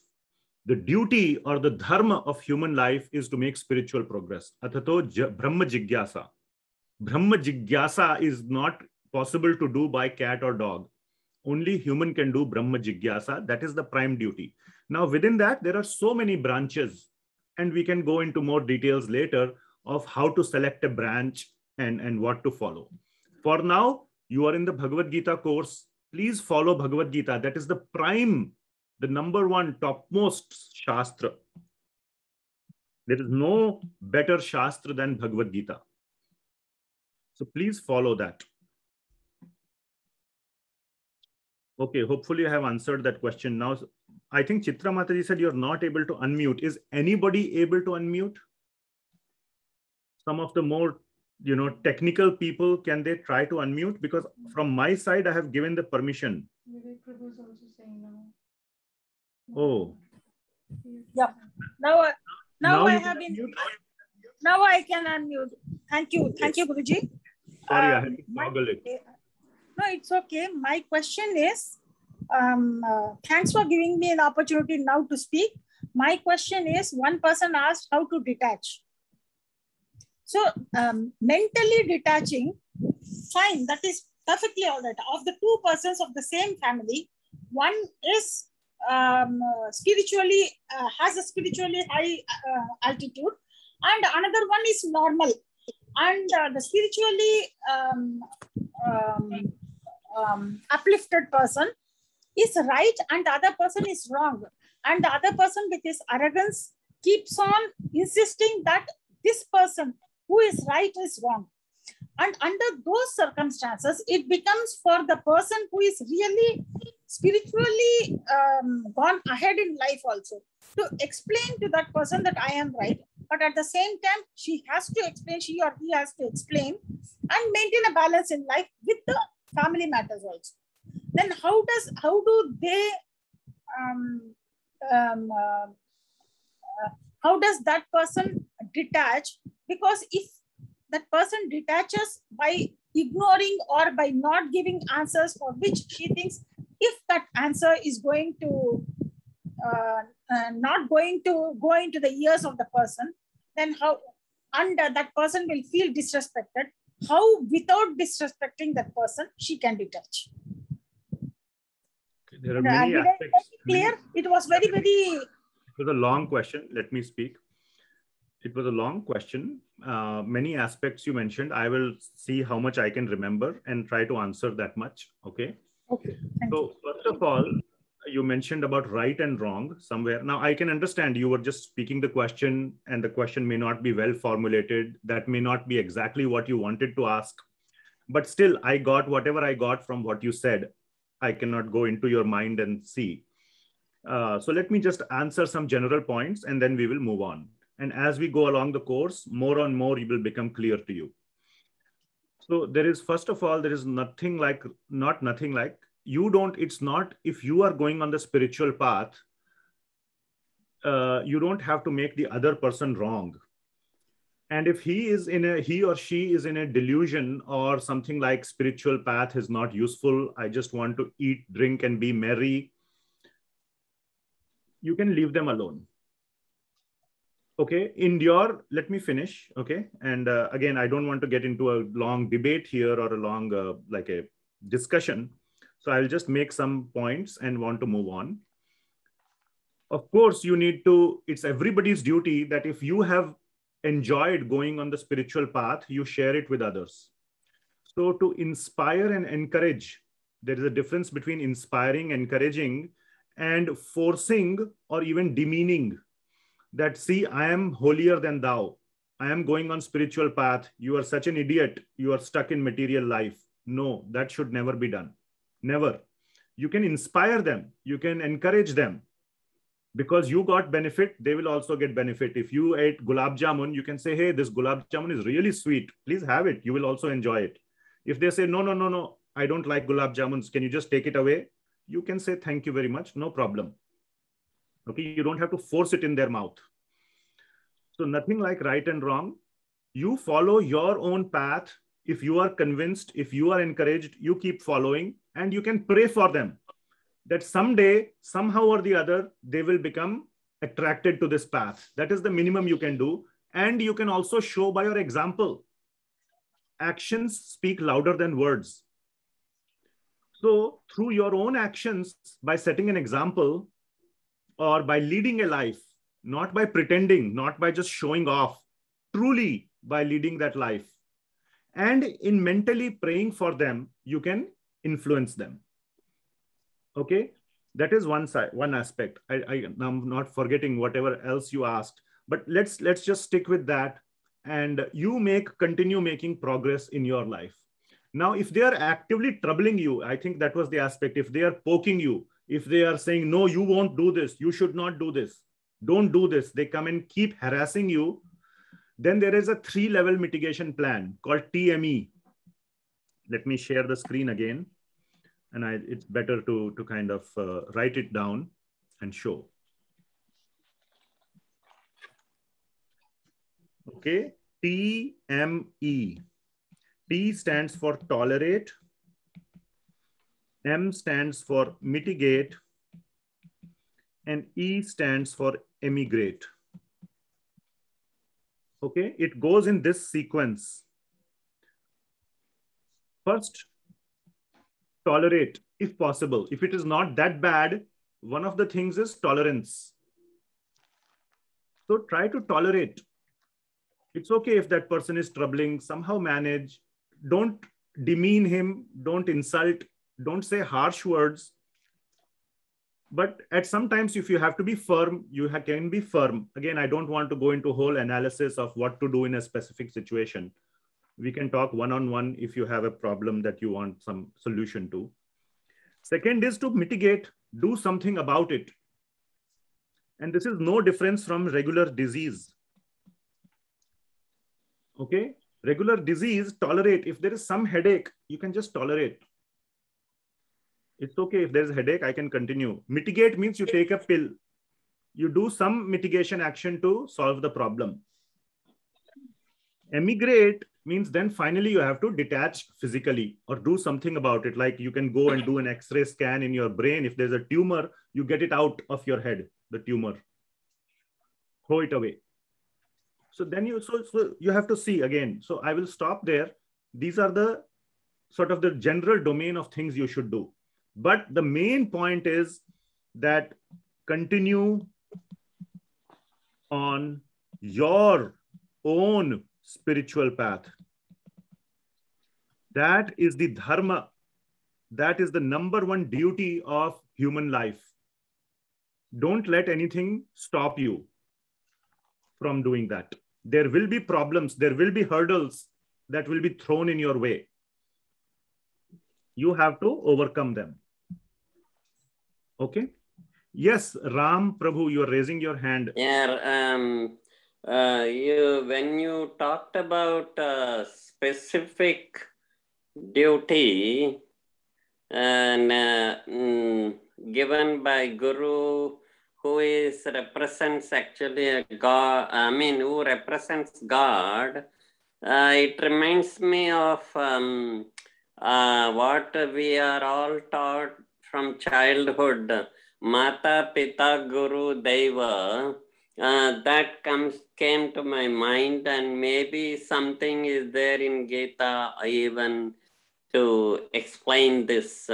The duty or the dharma of human life is to make spiritual progress. Athato Brahma Jigyasa. Brahma Jigyasa is not possible to do by cat or dog. Only human can do Brahma Jigyasa. That is the prime duty. Now, within that, there are so many branches, and we can go into more details later of how to select a branch and what to follow. For now, you are in the Bhagavad Gita course. Please follow Bhagavad Gita. That is the prime, the number one topmost Shastra. There is no better Shastra than Bhagavad Gita. So please follow that. Okay, hopefully I have answered that question. Now, I think Chitra Mataji said you're not able to unmute. Is anybody able to unmute? Some of the more, technical people, can they try to unmute? Because from my side, I have given the permission. Prabhu is also saying no. Oh. Yeah. Now I have been. Now I can unmute. Thank you. Thank you, Guruji. Sorry, I had to toggle it. No, it's okay. My question is, thanks for giving me an opportunity now to speak. My question is, one person asked how to detach. So mentally detaching, fine, that is perfectly all right. Of the two persons of the same family, one is spiritually, has a spiritually high altitude, and another one is normal. And the spiritually uplifted person is right and the other person is wrong. And the other person with his arrogance keeps on insisting that this person who is right is wrong. And under those circumstances, it becomes for the person who is really spiritually gone ahead in life also to explain to that person that I am right. But at the same time, she has to explain, she or he has to explain and maintain a balance in life with the family matters also. Then how do they, how does that person detach? Because if that person detaches by ignoring or by not giving answers for which she thinks, if that answer is going to not going to go into the ears of the person, then how, and that person will feel disrespected, how without disrespecting that person she can detach? There are many aspects. Clear? It was very, very... It was a long question. Let me speak. It was a long question. Many aspects you mentioned. I will see how much I can remember and try to answer that much. Okay. Okay. So first of all, you mentioned about right and wrong somewhere. Now I can understand you were just speaking the question and the question may not be well formulated. That may not be exactly what you wanted to ask, but still I got whatever I got from what you said. I cannot go into your mind and see. So let me just answer some general points and then we will move on. And as we go along the course, more and more it will become clear to you. So there is, first of all, there is nothing like, you don't, it's not, if you are going on the spiritual path, you don't have to make the other person wrong. And if he or she is in a delusion or something like spiritual path is not useful, I just want to eat, drink, and be merry, you can leave them alone. Okay, let me finish. Okay. And again, I don't want to get into a long debate here or a long, like a discussion. So I'll just make some points and want to move on. Of course, you need to, it's everybody's duty that if you have enjoyed going on the spiritual path, you share it with others. So to inspire and encourage, there is a difference between inspiring, encouraging, and forcing or even demeaning. That, see, I am holier than thou. I am going on spiritual path. You are such an idiot. You are stuck in material life. No, that should never be done. Never. You can inspire them. You can encourage them. Because you got benefit, they will also get benefit. If you ate gulab jamun, you can say, hey, this gulab jamun is really sweet. Please have it. You will also enjoy it. If they say, no, I don't like gulab jamuns. Can you just take it away? You can say, thank you very much. No problem. Okay, you don't have to force it in their mouth. So nothing like right and wrong. You follow your own path. If you are convinced, if you are encouraged, you keep following, and you can pray for them that someday, somehow or the other, they will become attracted to this path. That is the minimum you can do. And you can also show by your example. Actions speak louder than words. So through your own actions, by setting an example or by leading a life, not by pretending, not by just showing off, truly by leading that life, and in mentally praying for them, you can influence them. Okay, that is one side, one aspect. I'm not forgetting whatever else you asked, but let's just stick with that, and you continue making progress in your life. Now, if they are actively troubling you, I think that was the aspect. If they are poking you, if they are saying, no, you won't do this, you should not do this, don't do this, they come and keep harassing you, then there is a 3-level mitigation plan called TME. Let me share the screen again. And it's better to kind of write it down and show. Okay, TME. T stands for tolerate. M stands for mitigate. And E stands for emigrate. Okay, it goes in this sequence. First, tolerate if possible. If it is not that bad, one of the things is tolerance. So try to tolerate. It's okay if that person is troubling, somehow manage. Don't demean him, don't insult, don't say harsh words. But at sometimes, if you have to be firm, you can be firm. Again, I don't want to go into whole analysis of what to do in a specific situation. We can talk one-on-one if you have a problem that you want some solution to. Second is to mitigate, do something about it. And this is no difference from regular disease. Okay, regular disease, tolerate. If there is some headache, you can just tolerate. It's okay if there's a headache, I can continue. Mitigate means you take a pill. You do some mitigation action to solve the problem. Emigrate means then finally you have to detach physically or do something about it. Like you can go and do an X-ray scan in your brain. If there's a tumor, you get it out of your head, the tumor. Throw it away. So then you have to see again. So I will stop there. These are the sort of the general domain of things you should do. But the main point is that continue on your own spiritual path. That is the dharma. That is the #1 duty of human life. Don't let anything stop you from doing that. There will be problems. There will be hurdles that will be thrown in your way. You have to overcome them. Okay. Yes, Ram Prabhu, you are raising your hand. Yeah, when you talked about specific duty and given by Guru, who represents actually a God, who represents God, it reminds me of what we are all taught from childhood, Mata, Pita, Guru, Deva. That came to my mind, and maybe something is there in Gita even to explain this.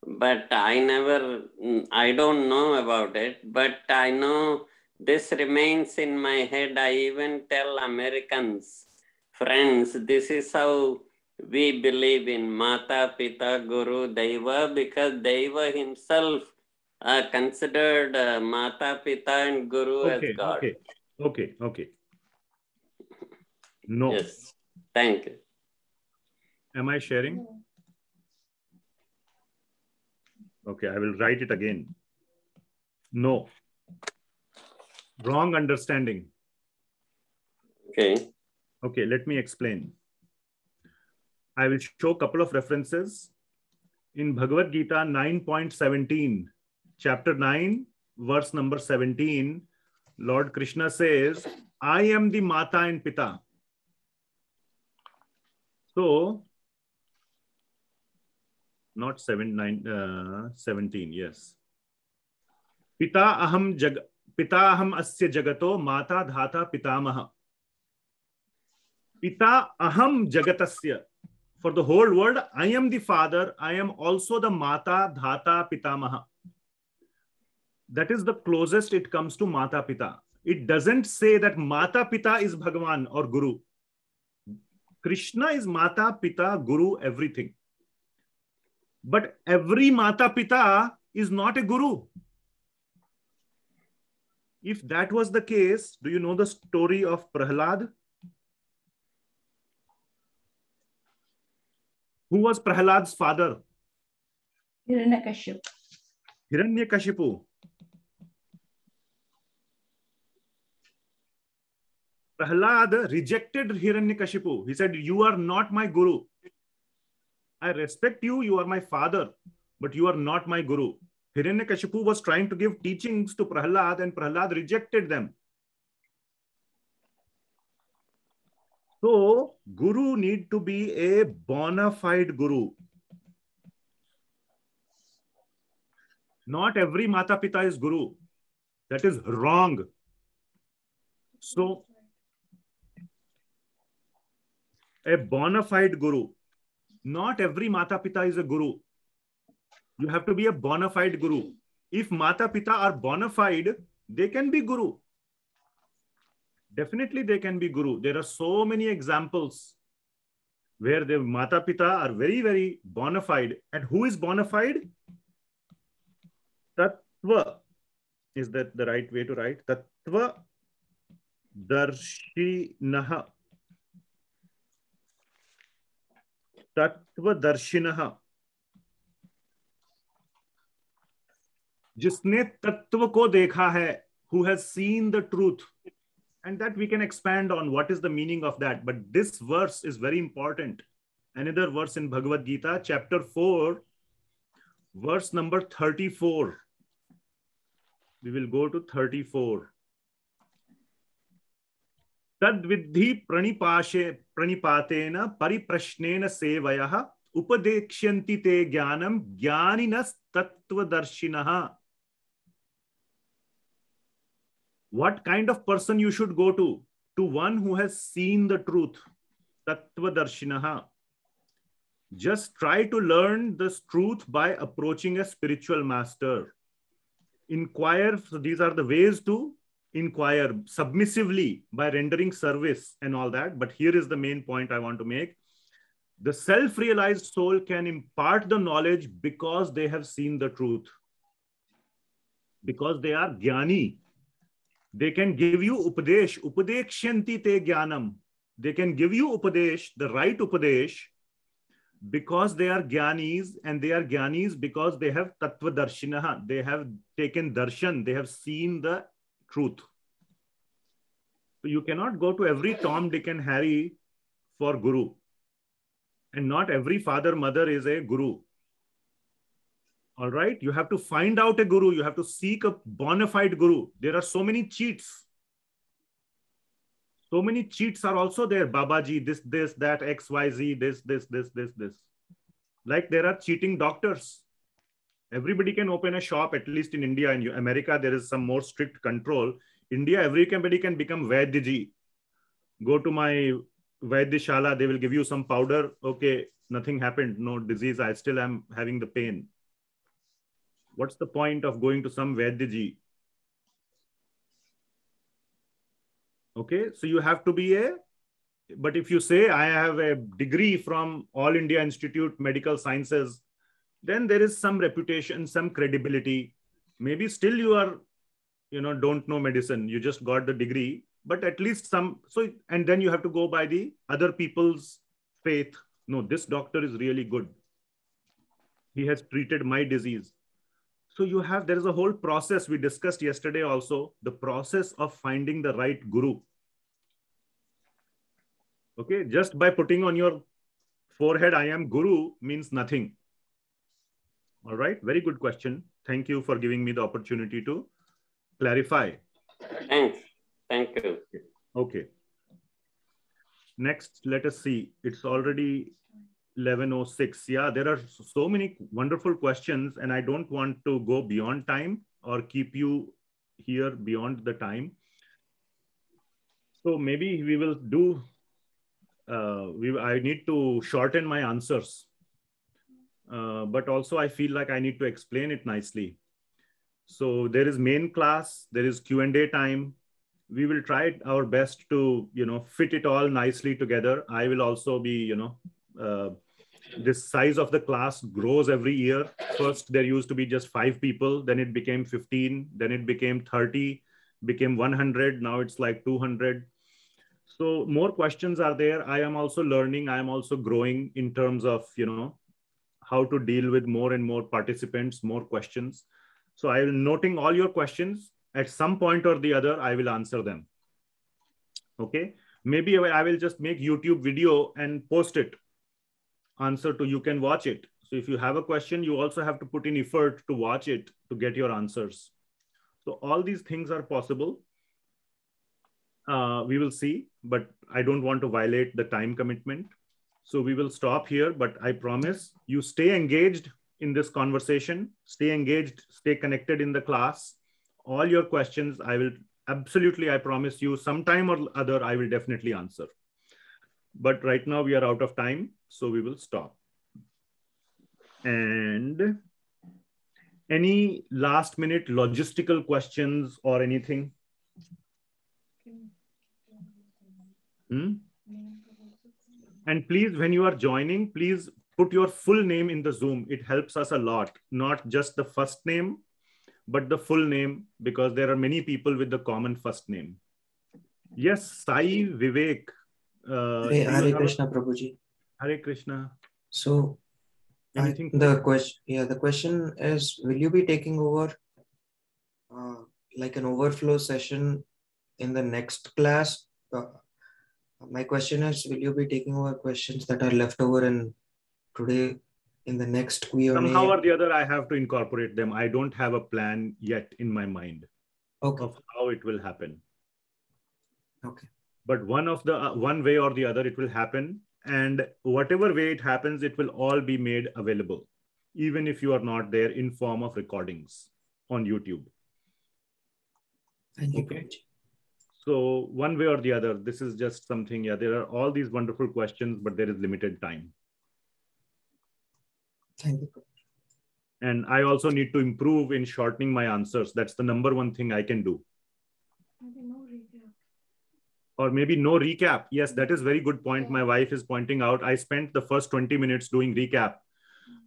But I don't know about it, but I know this remains in my head. I even tell Americans, friends, this is how we believe in Mata, Pita, Guru, Deva, because Deva himself considered Mata, Pita and Guru as God. Okay. No. Yes, thank you. Am I sharing? Okay, I will write it again. No. Wrong understanding. Okay, let me explain. I will show a couple of references. In Bhagavad Gita 9.17, chapter 9, verse number 17, Lord Krishna says, I am the Mata and Pita. So, not 17, yes. Pita aham asya jagato mata dhata pitamaha. Pita aham jagatasya. For the whole world, I am the father. I am also the Mata dhata pitamaha. That is the closest it comes to Mata Pita. It doesn't say that Mata Pita is Bhagavan or Guru. Krishna is Mata, Pita, Guru, everything. But every Mata Pita is not a Guru. If that was the case, do you know the story of Prahlad? Who was Prahlad's father? Hiranyakashipu. Hiranyakashipu. Prahlad rejected Hiranyakashipu. He said, you are not my Guru. I respect you, you are my father, but you are not my Guru. Hiranyakashipu was trying to give teachings to Prahlad and Prahlad rejected them. So, Guru need to be a bona fide Guru. Not every Mata Pita is Guru. That is wrong. So, a bona fide Guru. Not every Mata Pita is a Guru. You have to be a bona fide Guru. If Mata Pita are bona fide, they can be Guru. Definitely they can be Guru. There are so many examples where the Mata Pita are very, very bona fide. And who is bona fide? Tattva. Is that the right way to write? Tattva Darshinaha. Tattva Darshinaha. जिसने तत्व को देखा है, who has seen the truth. And that we can expand on what is the meaning of that. But this verse is very important. Another verse in Bhagavad Gita, chapter 4, verse number 34. We will go to 34. Tad vidhi pranipatena pariprashnena sevayah upadekshanti te jnanam jnaninas tattvadarshinaha. What kind of person you should go to? To one who has seen the truth. Tattvadarshinaha. Just try to learn this truth by approaching a spiritual master. Inquire. So these are the ways to inquire submissively by rendering service and all that. But here is the main point I want to make. The self-realized soul can impart the knowledge because they have seen the truth. Because they are jnani. They can give you upadesh, upadekshanti te jnanam. They can give you upadesh, the right upadesh, because they are jnanis, and they are jnanis because they have tattva darshinaha. They have taken darshan. They have seen the truth. So you cannot go to every Tom, Dick and Harry for Guru. And not every father, mother is a Guru. All right. You have to find out a Guru. You have to seek a bona fide Guru. There are so many cheats. So many cheats are also there. Babaji, this, that, XYZ, this. Like there are cheating doctors. Everybody can open a shop, at least in India. In America, there is some more strict control. India, everybody can become Vaidyaji. Go to my Vaidyashala, they will give you some powder. Okay, nothing happened, no disease. I still am having the pain. What's the point of going to some Vaidyaji? Okay, so you have to be but if you say I have a degree from All India Institute Medical Sciences, then there is some reputation, some credibility. Maybe still you are, don't know medicine. You just got the degree, but at least some. So, and then you have to go by the other people's faith. No, this doctor is really good. He has treated my disease. So there is a whole process we discussed yesterday also, the process of finding the right Guru. Okay, just by putting on your forehead, I am Guru means nothing. All right, very good question. Thank you for giving me the opportunity to clarify. Thanks. Thank you. Okay. Next, let us see. It's already 11:06. Yeah, there are so many wonderful questions, and I don't want to go beyond time or keep you here beyond the time. So maybe we will do, I need to shorten my answers, but also I feel like I need to explain it nicely. So there is main class, there is Q&A time. We will try our best to, fit it all nicely together. I will also be, this size of the class grows every year. First, there used to be just 5 people. Then it became 15. Then it became 30, became 100. Now it's like 200. So more questions are there. I am also learning. I am also growing in terms of, how to deal with more and more participants, more questions. So I will noting all your questions. At some point or the other, I will answer them. Okay. Maybe I will just make YouTube video and post it. Answer to, you can watch it. So if you have a question, you also have to put in effort to watch it to get your answers. So all these things are possible. We will see, but I don't want to violate the time commitment. So we will stop here, but I promise you stay engaged in this conversation, stay engaged, stay connected in the class. All your questions, I will absolutely, I promise you, sometime or other, I will definitely answer. But right now we are out of time, so we will stop. And any last minute logistical questions or anything? And please, when you are joining, please put your full name in the Zoom. It helps us a lot, not just the first name, but the full name, because there are many people with the common first name. Yes, Sai Vivek. Hare Krishna, Prabhuji. Hare Krishna. So the question is, will you be taking over like an overflow session in the next class? My question is, will you be taking over questions that are left over in today in the next Q&A? Somehow or the other, I have to incorporate them. I don't have a plan yet in my mind of how it will happen. Okay. But one way or the other, it will happen. And whatever way it happens, it will all be made available, even if you are not there, in form of recordings on YouTube. Thank you. Okay. So one way or the other, this is just something. Yeah, there are all these wonderful questions, but there is limited time. Thank you. And I also need to improve in shortening my answers. That's the number one thing I can do. Or maybe no recap. Yes, that is very good point. My wife is pointing out, I spent the first 20 minutes doing recap.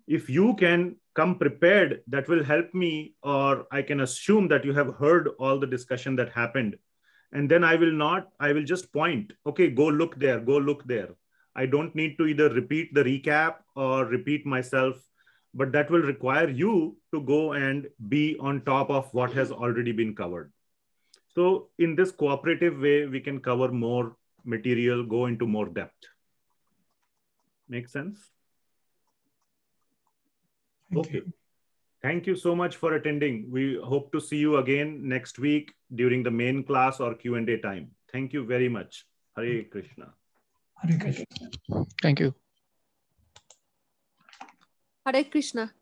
If you can come prepared, that will help me, or I can assume that you have heard all the discussion that happened. And then I will just point, okay, go look there, go look there. I don't need to either repeat the recap or repeat myself, but that will require you to go and be on top of what has already been covered. So in this cooperative way, we can cover more material, go into more depth. Make sense? Okay. Thank you so much for attending. We hope to see you again next week during the main class or Q&A time. Thank you very much. Hare Krishna. Hare Krishna. Thank you. Hare Krishna.